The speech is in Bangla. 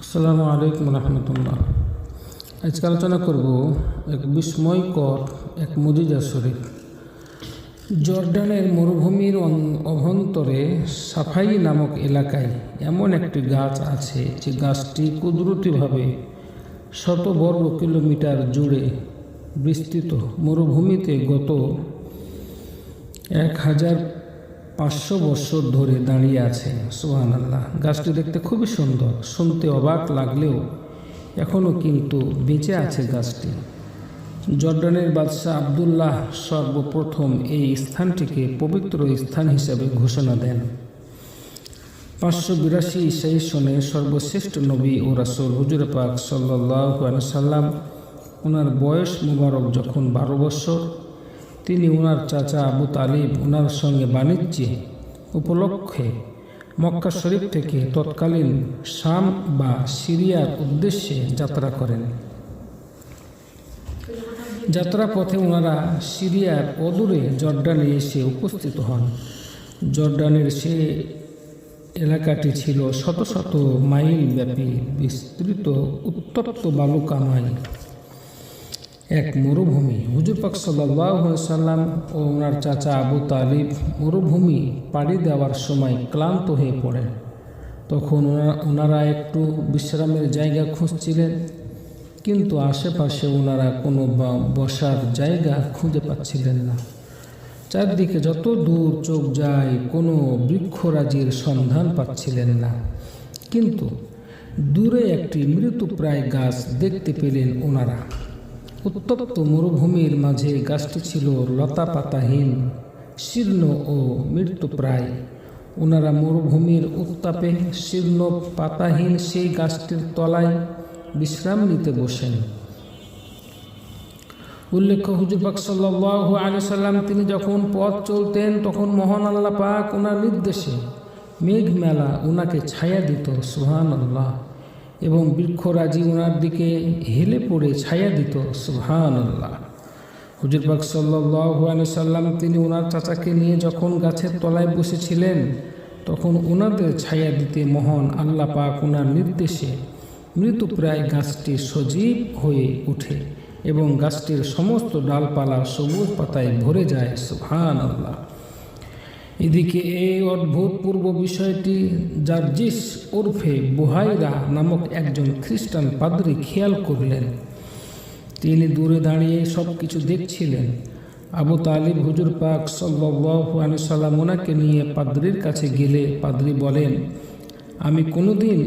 আসসালামু আলাইকুম রহমতুল্লাহ। আজকে আলোচনা করব এক বিস্ময়কর এক মুজিজা শরীফ। জর্ডানের মরুভূমির অভ্যন্তরে সাফাই নামক এলাকায় এমন একটি গাছ আছে যে গাছটি কুদরতিভাবে শত বর্গ কিলোমিটার জুড়ে বিস্তৃত। মরুভূমিতে গত 1500 বছর ধরে দাঁড়িয়ে আছে। সুবহানাল্লাহ। গাছটি দেখতে খুবই সুন্দর, শুনতে অবাক লাগলেও এখনও কিন্তু বেঁচে আছে গাছটি। জর্ডানের বাদশাহ আবদুল্লাহ সর্বপ্রথম এই স্থানটিকে পবিত্র স্থান হিসেবে ঘোষণা দেন। 582 ঈসাই সনে সর্বশ্রেষ্ঠ নবী ও রাসূল হুজুর পাক সাল্লাল্লাহু আলাইহি সাল্লাম, ওনার বয়স মুবারক যখন 12 বছর, তিনি ওনার চাচা আবু তালিব ওনার সঙ্গে বাণিজ্যে উপলক্ষে মক্কা শরীফ থেকে তৎকালীন শাম বা সিরিয়ার উদ্দেশ্যে যাত্রা করেন। যাত্রা পথে ওনারা সিরিয়ার অদূরে জর্ডানে এসে উপস্থিত হন। জর্ডানের সে এলাকাটি ছিল শত শত মাইল ব্যাপী বিস্তৃত উত্তপ্ত বালুকাময় এক মরুভূমি। হুজুর পাক সাল্লাল্লাহু আলাইহি সাল্লাম ও ওনার চাচা আবু তালিব মরুভূমি পাড়ি দেওয়ার সময় ক্লান্ত হয়ে পড়েন। তখন ওনারা একটু বিশ্রামের জায়গা খুঁজছিলেন, কিন্তু আশেপাশে ওনারা কোনো বসার জায়গা খুঁজে পাচ্ছিলেন না। চারদিকে যত দূর চোখ যায় কোনো বৃক্ষরাজির সন্ধান পাচ্ছিলেন না। কিন্তু দূরে একটি মৃতপ্রায় গাছ দেখতে পেলেন ওনারা। উত্তপ্ত মরুভূমির মাঝে গাছটি ছিল লতা পাতাহীন, শীর্ণ ও মৃত্যুপ্রায়। ওনারা মরুভূমির উত্তাপে শীর্ণ পাতাহীন সেই গাছটির তলায় বিশ্রাম নিতে বসেন। উল্লেখ্য, হুজুর পাক সাল্লাল্লাহু আলাইহি সাল্লাম তিনি যখন পথ চলতেন তখন মহান আল্লাহ পাক ওনার নির্দেশে মেঘমেলা ওনাকে ছায়া দিত। সুবহানাল্লাহ। এবং বৃক্ষরাজি ওনার দিকে হেলে পড়ে ছায়া দিত। সুবহানাল্লাহ। হুজুর পাক সাল্লাল্লাহু আলাইহি সাল্লাম তিনি ওনার চাচাকে নিয়ে যখন গাছের তলায় বসেছিলেন তখন ওনাদের ছায়া দিতে মহান আল্লাহ পাক ওনার নির্দেশে মৃতপ্রায় গাছটি সজীব হয়ে ওঠে এবং গাছটির সমস্ত ডালপালা সবুজ পাতায় ভরে যায়। সুবহানাল্লাহ। এদিকে এই অদ্ভুতপূর্ব বিষয়টি জার্জিস ওরফে বুহাইরা নামক একজন খ্রিস্টান পাদ্রী খেয়াল করলেন। তিনি দূরে দাঁড়িয়ে সব কিছু দেখছিলেন। আবু তালিব হুজুর পাক সাল্লাল্লাহু আলাইহি সাল্লাম ওনাকে নিয়ে পাদ্রীর কাছে গেলে পাদ্রী বলেন, আমি কোনোদিন